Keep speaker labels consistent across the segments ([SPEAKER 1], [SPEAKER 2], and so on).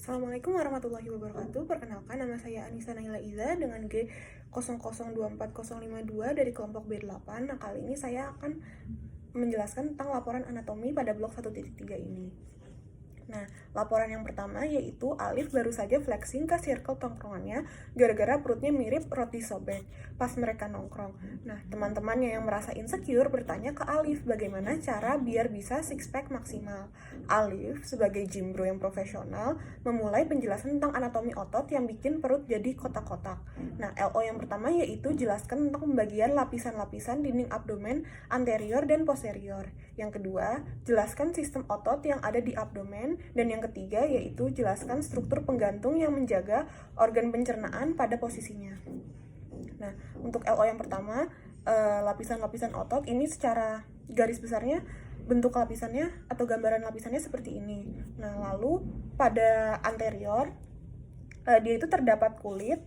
[SPEAKER 1] Assalamualaikum warahmatullahi wabarakatuh. Perkenalkan, nama saya Anissa Naila Iza dengan G00240552 dari kelompok B8. Nah, kali ini saya akan menjelaskan tentang laporan anatomi pada blok 1.3 ini. Nah, laporan yang pertama yaitu Alif baru saja flexing ke circle tongkrongannya gara-gara perutnya mirip roti sobek pas mereka nongkrong. Nah, teman-temannya yang merasa insecure bertanya ke Alif bagaimana cara biar bisa six pack maksimal. Alif sebagai gym bro yang profesional memulai penjelasan tentang anatomi otot yang bikin perut jadi kotak-kotak. Nah, LO yang pertama yaitu jelaskan tentang pembagian lapisan-lapisan dinding abdomen anterior dan posterior. Yang kedua, jelaskan sistem otot yang ada di abdomen. Dan yang ketiga yaitu jelaskan struktur penggantung yang menjaga organ pencernaan pada posisinya. Nah, untuk LO yang pertama, lapisan-lapisan otot ini secara garis besarnya bentuk lapisannya atau gambaran lapisannya seperti ini. Nah, lalu pada anterior dia itu terdapat kulit,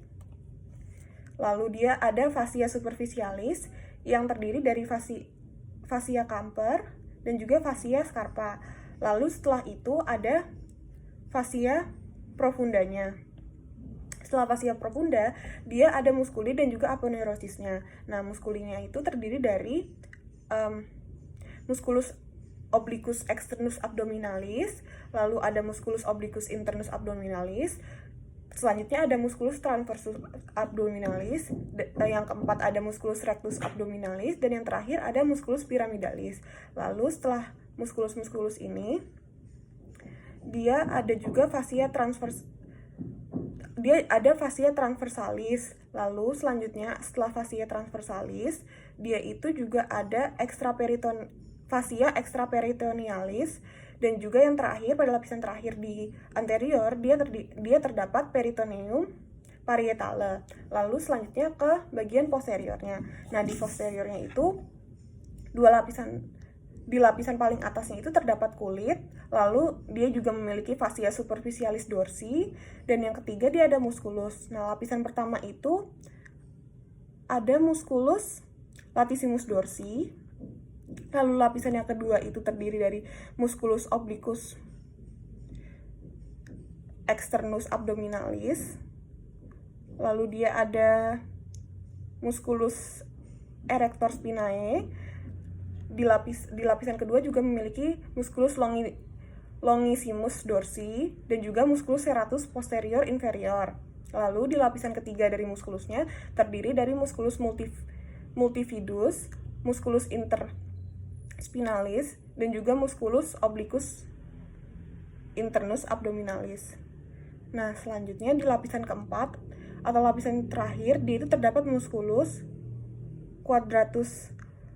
[SPEAKER 1] lalu dia ada fascia superficialis yang terdiri dari fascia Camper dan juga fascia scarpa. Lalu setelah itu ada fascia profundanya. Setelah fascia profunda, dia ada muskuli dan juga aponeurosisnya. Nah, muskulinya itu terdiri dari musculus obliquus externus abdominalis, lalu ada musculus obliquus internus abdominalis, selanjutnya ada musculus transversus abdominalis, yang keempat ada musculus rectus abdominalis, dan yang terakhir ada musculus pyramidalis. Lalu setelah muskulus ini, dia ada juga fascia transversalis. Lalu selanjutnya setelah fascia transversalis, dia itu juga ada fascia extraperitonealis, dan juga yang terakhir pada lapisan terakhir di anterior dia terdapat peritoneum parietale. Lalu selanjutnya ke bagian posteriornya. Nah, di posteriornya itu di lapisan paling atasnya itu terdapat kulit, lalu dia juga memiliki fascia superficialis dorsi, dan yang ketiga dia ada musculus. Nah, lapisan pertama itu ada musculus latissimus dorsi, lalu lapisan yang kedua itu terdiri dari musculus obliquus externus abdominalis, lalu dia ada musculus erector spinae. Di lapisan kedua juga memiliki musculus longissimus dorsi dan juga musculus serratus posterior inferior. Lalu di lapisan ketiga dari muskulusnya terdiri dari musculus multifidus, musculus interspinalis, dan juga musculus obliquus internus abdominalis. Nah, selanjutnya di lapisan keempat atau lapisan terakhir dia itu terdapat musculus quadratus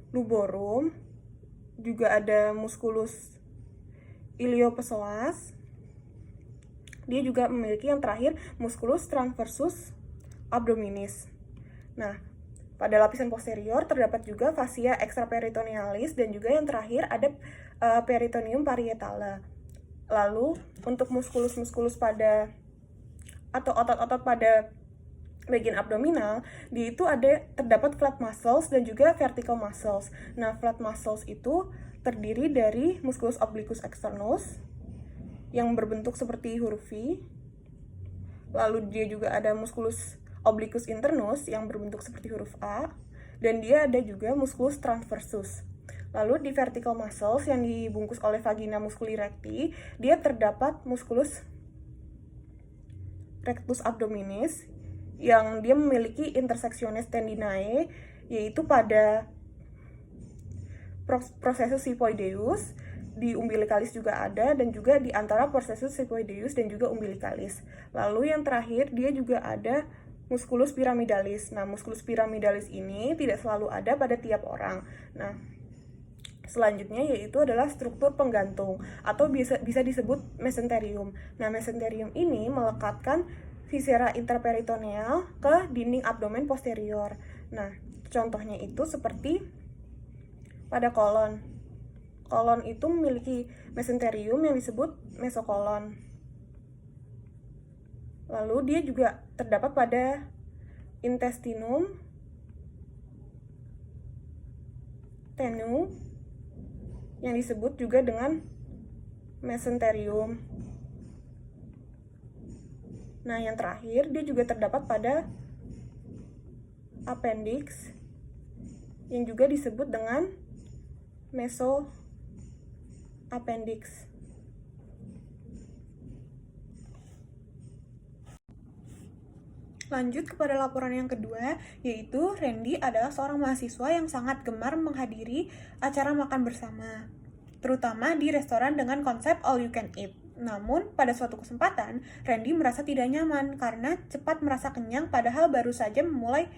[SPEAKER 1] luborum, juga ada musculus iliopsoas. Dia juga memiliki yang terakhir musculus transversus abdominis. Nah, pada lapisan posterior terdapat juga fascia extraperitonealis dan juga yang terakhir ada peritoneum parietale. Lalu untuk muskulus pada atau otot-otot pada bagian abdominal, di itu terdapat flat muscles dan juga vertical muscles. Nah, flat muscles itu terdiri dari musculus obliquus externus yang berbentuk seperti huruf V. Lalu dia juga ada musculus obliquus internus yang berbentuk seperti huruf A, dan dia ada juga musculus transversus. Lalu di vertical muscles yang dibungkus oleh vagina musculi recti, dia terdapat musculus rectus abdominis yang dia memiliki intersectiones tendinae, yaitu pada processus xiphoideus, di umbilicalis juga ada, dan juga di antara processus xiphoideus dan juga umbilicalis. Lalu yang terakhir dia juga ada musculus pyramidalis. Nah, musculus pyramidalis ini tidak selalu ada pada tiap orang. Nah, selanjutnya yaitu adalah struktur penggantung atau bisa disebut mesenterium. Nah, mesenterium ini melekatkan viscera intraperitoneal ke dinding abdomen posterior. Nah, contohnya itu seperti pada kolon. Kolon itu memiliki mesenterium yang disebut mesokolon. Lalu dia juga terdapat pada intestinum tenue yang disebut juga dengan mesenterium. Nah, yang terakhir, dia juga terdapat pada appendix yang juga disebut dengan mesoappendix. Lanjut kepada laporan yang kedua, yaitu Randy adalah seorang mahasiswa yang sangat gemar menghadiri acara makan bersama, terutama di restoran dengan konsep all you can eat. Namun, pada suatu kesempatan, Randy merasa tidak nyaman karena cepat merasa kenyang padahal baru saja memulai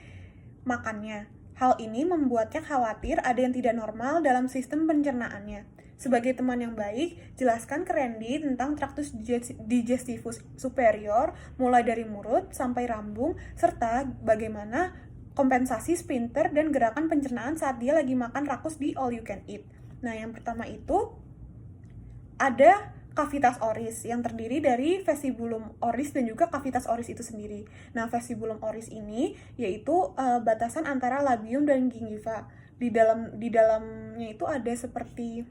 [SPEAKER 1] makannya. Hal ini membuatnya khawatir ada yang tidak normal dalam sistem pencernaannya. Sebagai teman yang baik, jelaskan ke Randy tentang traktus digestivus superior, mulai dari mulut sampai rambung, serta bagaimana kompensasi sphincter dan gerakan pencernaan saat dia lagi makan rakus di all you can eat. Nah, yang pertama itu ada cavitas oris yang terdiri dari vestibulum oris dan juga cavitas oris itu sendiri. Nah, vestibulum oris ini yaitu batasan antara labium dan gingiva. Di dalamnya itu ada seperti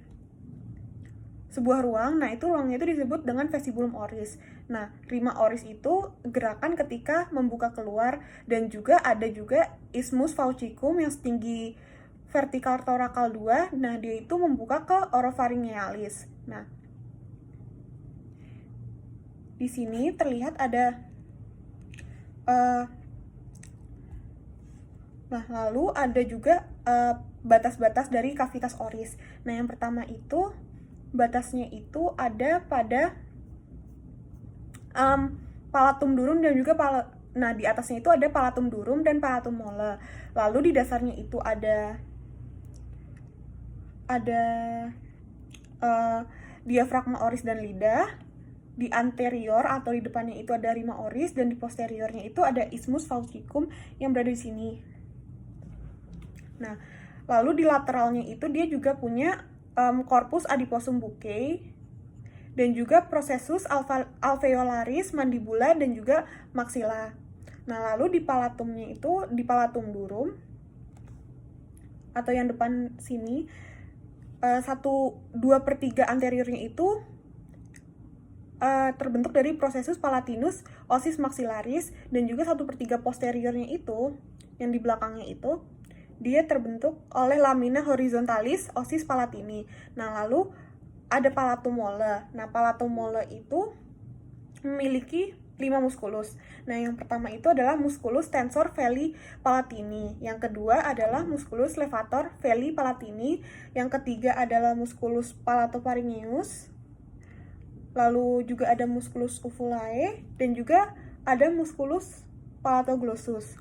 [SPEAKER 1] sebuah ruang. Nah, itu ruangnya itu disebut dengan vestibulum oris. Nah, rima oris itu gerakan ketika membuka keluar, dan juga ada juga isthmus faucicum yang setinggi vertikal torakal 2. Nah, dia itu membuka ke oropharyngealis. Nah, di sini terlihat ada lalu ada juga batas-batas dari cavitas oris. Nah, yang pertama itu batasnya itu ada pada palatum durum dan juga di atasnya itu ada palatum durum dan palatum molle. Lalu di dasarnya itu ada diafragma oris dan lidah. Di anterior atau di depannya itu ada rima oris, dan di posteriornya itu ada isthmus faucicum yang berada di sini. Nah, lalu di lateralnya itu dia juga punya corpus adiposum buccae dan juga processus alveolaris mandibula dan juga maxilla. Nah, lalu di palatumnya itu di palatum durum atau yang depan sini 1/2/3 anteriornya itu terbentuk dari processus palatinus osis maxillaris, dan juga 1/3 posteriornya itu yang di belakangnya itu dia terbentuk oleh lamina horizontalis osis palatini. Nah, lalu ada palatum molle. Nah, palatum molle itu memiliki 5 muskulus. Nah, yang pertama itu adalah musculus tensor veli palatini. Yang kedua adalah musculus levator veli palatini. Yang ketiga adalah musculus palatopharyngeus. Lalu juga ada musculus uvulae dan juga ada musculus palatoglossus.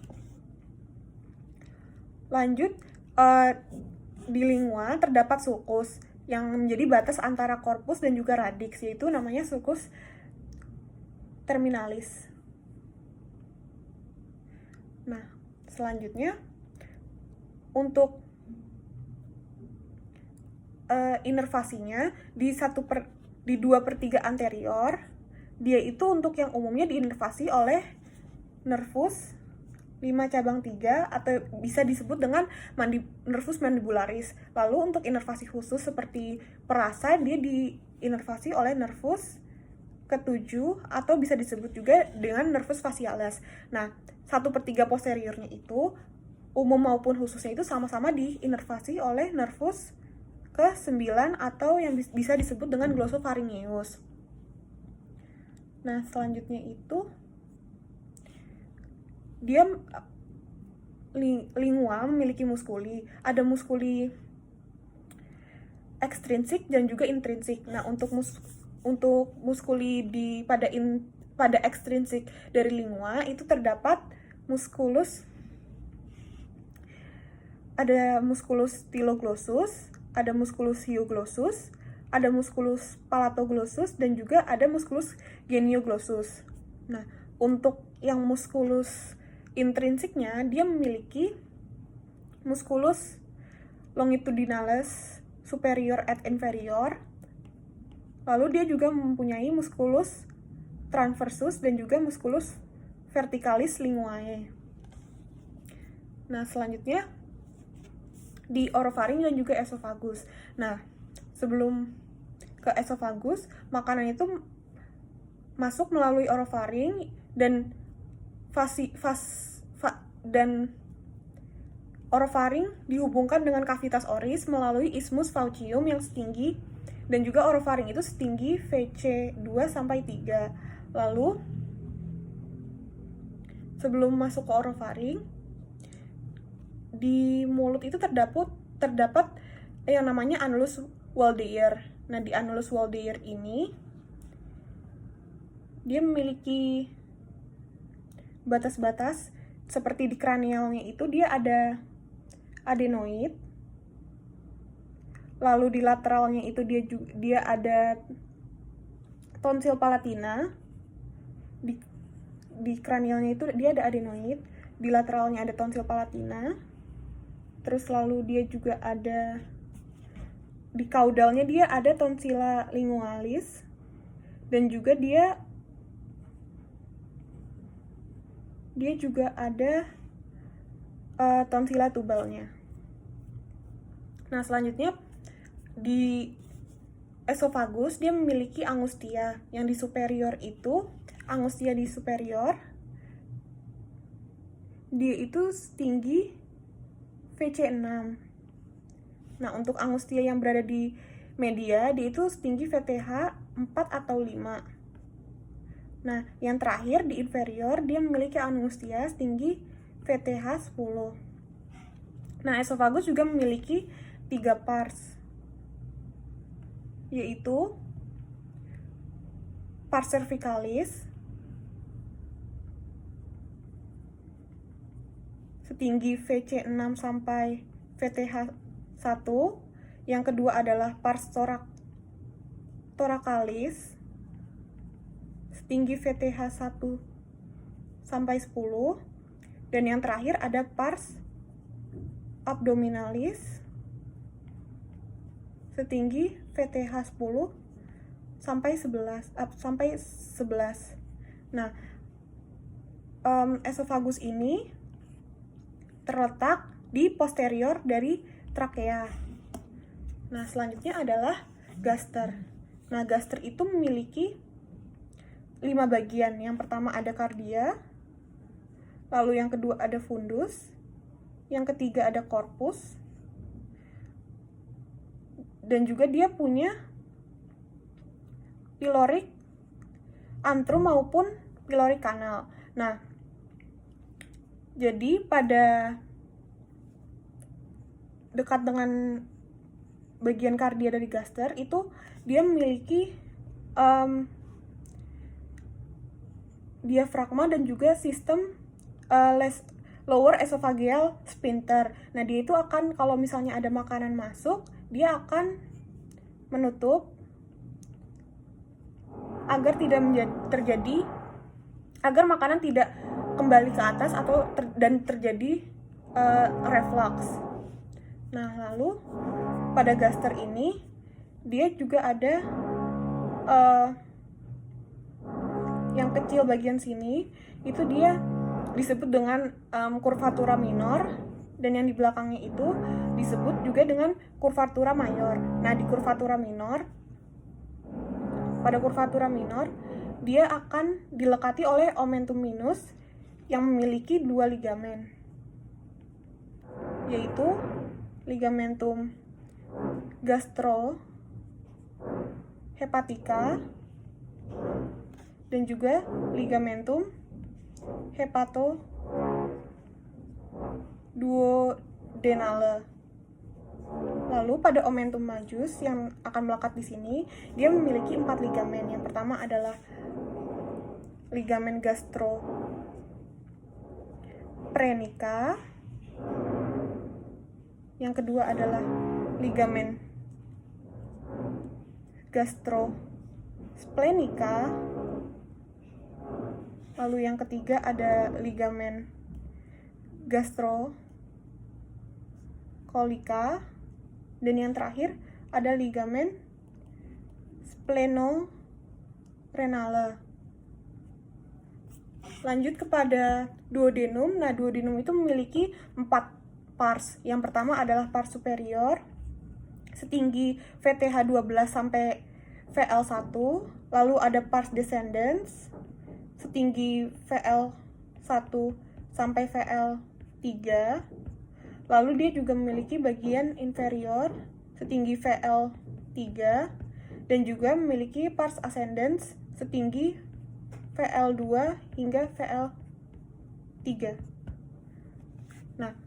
[SPEAKER 1] Lanjut, di lingua terdapat sulcus yang menjadi batas antara corpus dan juga radix, yaitu namanya sulcus terminalis. Nah, selanjutnya untuk inervasinya di 2/3 anterior, dia itu untuk yang umumnya diinervasi oleh nervus 5 cabang 3 atau bisa disebut dengan nervus mandibularis. Lalu untuk inervasi khusus seperti perasa, dia diinervasi oleh nervus ke-7 atau bisa disebut juga dengan nervus facialis. Nah, 1/3 posteriornya itu umum maupun khususnya itu sama-sama diinervasi oleh nervus ke-9 atau yang bisa disebut dengan glossopharyngeus. Nah, selanjutnya itu dia lingua memiliki muskuli. Ada muskuli ekstrinsik dan juga intrinsik. Nah, untuk muskuli pada ekstrinsik dari lingua itu terdapat ada musculus styloglossus, ada musculus hyoglossus, ada musculus palatoglossus, dan juga ada musculus genioglossus. Nah, untuk yang musculus intrinsiknya, dia memiliki musculus longitudinalis superior et inferior. Lalu dia juga mempunyai musculus transversus dan juga musculus verticalis linguae. Nah, selanjutnya di orofaring dan juga esofagus. Nah, sebelum ke esofagus, makanan itu masuk melalui orofaring dan dan orofaring dihubungkan dengan kavitas oris melalui isthmus faucium yang setinggi, dan juga orofaring itu setinggi VC 2 sampai 3. Lalu sebelum masuk ke orofaring, di mulut itu terdapat yang namanya annulus Waldeyer. Nah, di annulus Waldeyer ini dia memiliki batas-batas seperti di kranialnya itu dia ada adenoid, lalu di lateralnya itu dia ada tonsil palatina, di kranialnya itu dia ada adenoid, di lateralnya ada tonsil palatina, terus lalu dia juga ada di kaudalnya dia ada tonsilla lingualis, dan juga dia juga ada tonsilla tubalnya. Nah, selanjutnya di esofagus dia memiliki angustia. Yang di superior itu, angustia di superior dia itu tinggi VC6. Nah, untuk angustia yang berada di media dia itu tinggi VTH 4 atau 5. Nah, yang terakhir di inferior dia memiliki angustia tinggi VTH 10. Nah, esofagus juga memiliki 3 pars, yaitu pars cervicalis setinggi VC6 sampai VTH 1. Yang kedua adalah pars thoracalis setinggi VTH 1 sampai 10. Dan yang terakhir ada pars abdominalis setinggi VTH 10 sampai 11. Nah, esofagus ini terletak di posterior dari trakea. Nah, selanjutnya adalah gaster. Nah, gaster itu memiliki 5 bagian. Yang pertama ada kardia, lalu yang kedua ada fundus, yang ketiga ada korpus, dan juga dia punya pilorik antrum maupun pilorik kanal. Nah, jadi pada dekat dengan bagian kardia dari gaster itu dia memiliki diafragma dan juga sistem lower esophageal sphincter. Nah, dia itu akan, kalau misalnya ada makanan masuk, dia akan menutup agar tidak terjadi, agar makanan tidak kembali ke atas atau dan terjadi reflux. Nah, lalu pada gaster ini dia juga ada yang kecil bagian sini itu dia disebut dengan curvatura minor, dan yang di belakangnya itu disebut juga dengan curvatura mayor. Nah, di curvatura minor, pada curvatura minor dia akan dilekati oleh omentum minus yang memiliki 2 ligamen, yaitu ligamentum gastrohepatica dan juga ligamentum hepatoduodenale. Lalu pada omentum majus yang akan melekat di sini, dia memiliki 4 ligamen. Yang pertama adalah ligamen gastroprenica. Yang kedua adalah ligamen gastrosplenica. Lalu yang ketiga ada ligamen gastrocolica, dan yang terakhir ada ligamen splenorenale. Lanjut kepada duodenum. Nah, duodenum itu memiliki 4 pars. Yang pertama adalah pars superior setinggi VTH 12 sampai VL1. Lalu ada pars descendens setinggi VL1 sampai VL3. Lalu dia juga memiliki bagian inferior setinggi VL3 dan juga memiliki pars ascendens setinggi VL2 hingga VL3. Nah,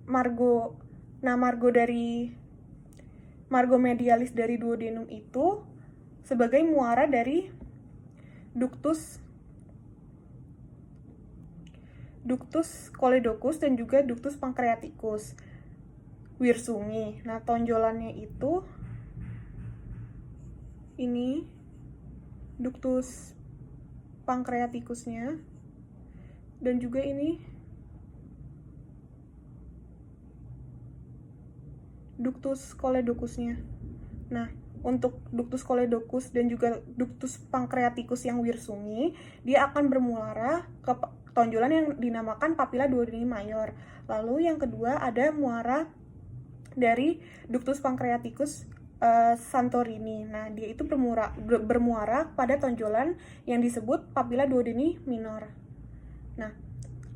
[SPEAKER 1] margo medialis dari duodenum itu sebagai muara dari ductus choledochus dan juga ductus pancreaticus Wirsunghi. Nah, tonjolannya itu ini ductus pancreaticusnya dan juga ini ductus choledochusnya. Nah, untuk ductus choledochus dan juga ductus pancreaticus yang Wirsunghi, dia akan bermuara ke tonjolan yang dinamakan papilla duodeni mayor. Lalu yang kedua ada muara dari ductus pancreaticus Santorini. Nah, dia itu bermuara pada tonjolan yang disebut papilla duodeni minor. Nah,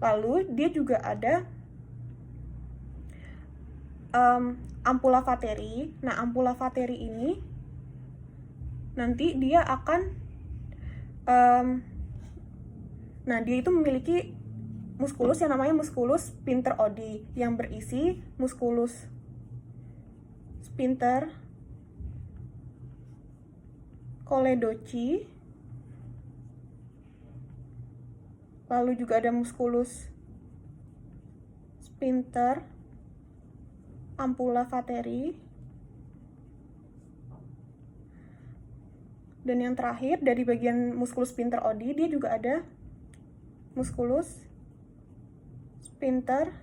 [SPEAKER 1] lalu dia juga ada ampulla vateri. Nah, ampulla vateri ini nanti dia akan dia itu memiliki muskulus yang namanya musculus sphincter Oddi yang berisi musculus sphincter choledochi, lalu juga ada musculus sphincter ampulla vateri, dan yang terakhir dari bagian musculus sphincter Oddi dia juga ada musculus sphincter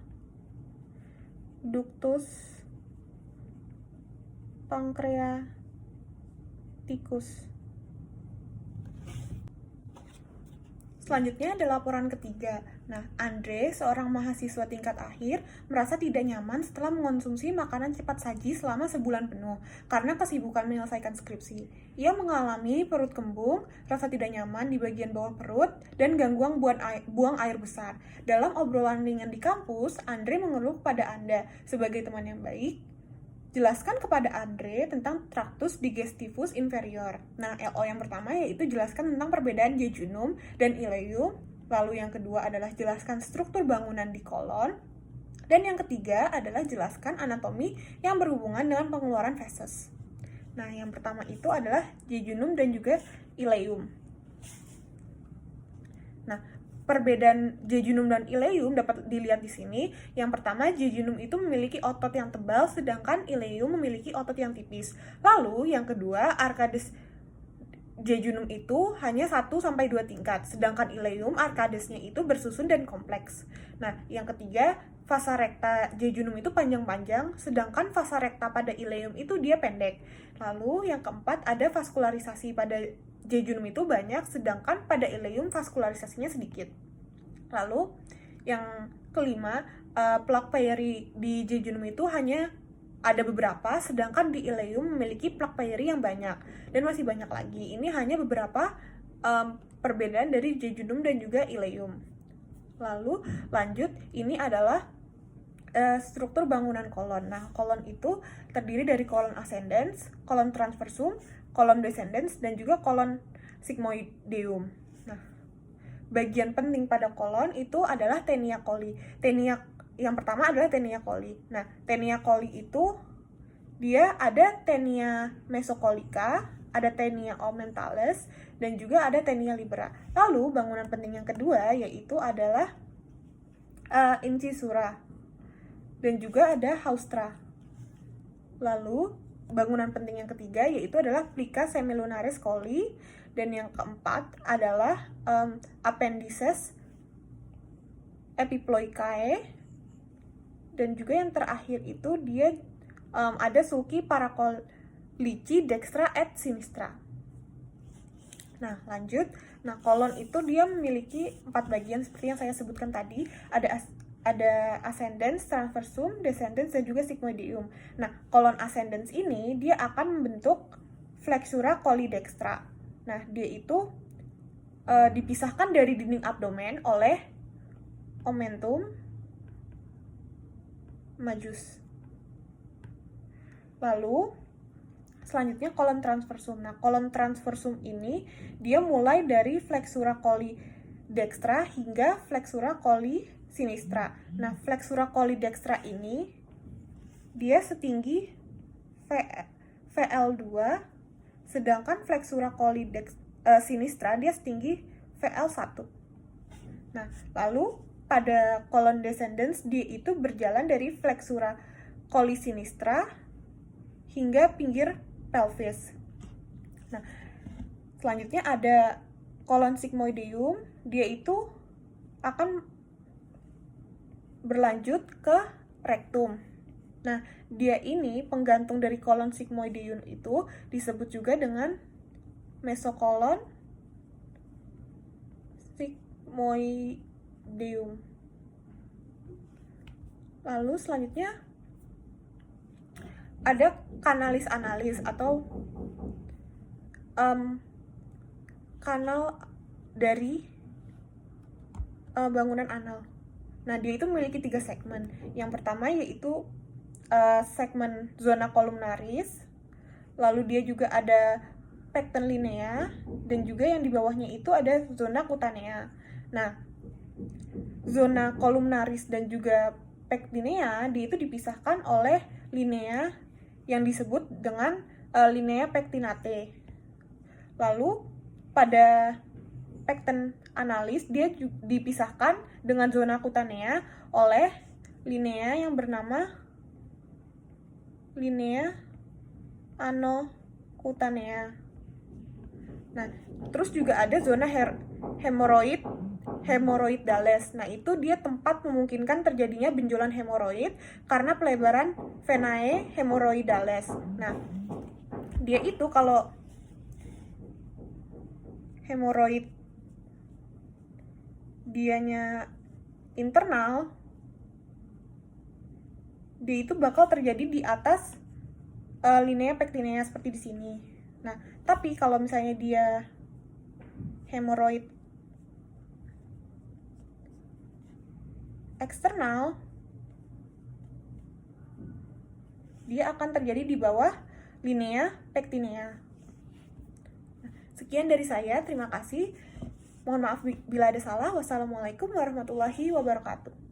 [SPEAKER 1] ductus pancreaticus. Selanjutnya ada laporan ketiga. Nah, Andre, seorang mahasiswa tingkat akhir, merasa tidak nyaman setelah mengonsumsi makanan cepat saji selama sebulan penuh karena kesibukan menyelesaikan skripsi. Ia mengalami perut kembung, rasa tidak nyaman di bagian bawah perut, dan gangguan buang air besar. Dalam obrolan ringan di kampus, Andre mengeluh kepada Anda sebagai teman yang baik. Jelaskan kepada Andre tentang tractus digestivus inferior. Nah, LO yang pertama yaitu jelaskan tentang perbedaan jejunum dan ileum. Lalu yang kedua adalah jelaskan struktur bangunan di kolon. Dan yang ketiga adalah jelaskan anatomi yang berhubungan dengan pengeluaran feses. Nah, yang pertama itu adalah jejunum dan juga ileum. Nah, perbedaan jejunum dan ileum dapat dilihat di sini. Yang pertama, jejunum itu memiliki otot yang tebal, sedangkan ileum memiliki otot yang tipis. Lalu, yang kedua, arkades jejunum itu hanya 1-2 tingkat, sedangkan ileum arkadesnya itu bersusun dan kompleks. Nah, yang ketiga, fasa rekta jejunum itu panjang-panjang, sedangkan fasa rekta pada ileum itu dia pendek. Lalu, yang keempat, ada vaskularisasi pada jejunum itu banyak, sedangkan pada ileum vaskularisasinya sedikit. Lalu, yang kelima, plak Peyery di jejunum itu hanya ada beberapa, sedangkan di ileum memiliki plak Peyery yang banyak, dan masih banyak lagi. Ini hanya beberapa perbedaan dari jejunum dan juga ileum. Lalu, lanjut, ini adalah struktur bangunan kolon. Nah, kolon itu terdiri dari kolon ascendens, kolon transversum, kolon descendens, dan juga kolon sigmoideum. Nah, bagian penting pada kolon itu adalah tenia coli. Yang pertama adalah tenia coli. Nah, tenia coli itu dia ada tenia mesocolica, ada tenia augmentalis, dan juga ada tenia libera. Lalu, bangunan penting yang kedua yaitu adalah incisura, dan juga ada haustra. Lalu, bangunan penting yang ketiga yaitu adalah plica semilunaris coli, dan yang keempat adalah appendices epiploicae, dan juga yang terakhir itu dia ada sulci paracolici dextra et sinistra. Nah, lanjut. Nah, kolon itu dia memiliki 4 bagian seperti yang saya sebutkan tadi. Ada ascendens, transversum, descendens, dan juga sigmoideum. Nah, kolon ascendens ini dia akan membentuk flexura coli dextra. Nah, dia itu dipisahkan dari dinding abdomen oleh omentum majus. Lalu selanjutnya kolon transversum. Nah, kolon transversum ini dia mulai dari flexura coli dextra hingga flexura coli sinistra. Nah, flexura coli dextra ini dia setinggi VL2, sedangkan flexura coli sinistra dia setinggi VL1. Nah, lalu pada kolon descendens dia itu berjalan dari flexura coli sinistra hingga pinggir pelvis. Nah, selanjutnya ada kolon sigmoideum, dia itu akan berlanjut ke rektum. Nah, dia ini penggantung dari kolon sigmoideum itu disebut juga dengan mesokolon sigmoideum. Lalu selanjutnya ada kanalis analis atau kanal dari bangunan anal. Nah, dia itu memiliki 3 segmen. Yang pertama yaitu segmen zona columnaris, lalu dia juga ada pecten linea, dan juga yang di bawahnya itu ada zona cutanea. Nah, zona columnaris dan juga pectinea dia itu dipisahkan oleh linea yang disebut dengan linea pectinate. Lalu pada pecten analis dia dipisahkan dengan zona cutanea oleh linea yang bernama linea anocutanea. Nah, terus juga ada zona hemoroidales. Nah, itu dia tempat memungkinkan terjadinya benjolan hemoroid karena pelebaran venae hemoroidales. Nah, dia itu kalau hemoroid dianya internal, dia itu bakal terjadi di atas linea pectinea seperti di sini. Nah, tapi kalau misalnya dia hemoroid eksternal, dia akan terjadi di bawah linea pectinea. Sekian dari saya, terima kasih. Mohon maaf bila ada salah. Wassalamualaikum warahmatullahi wabarakatuh.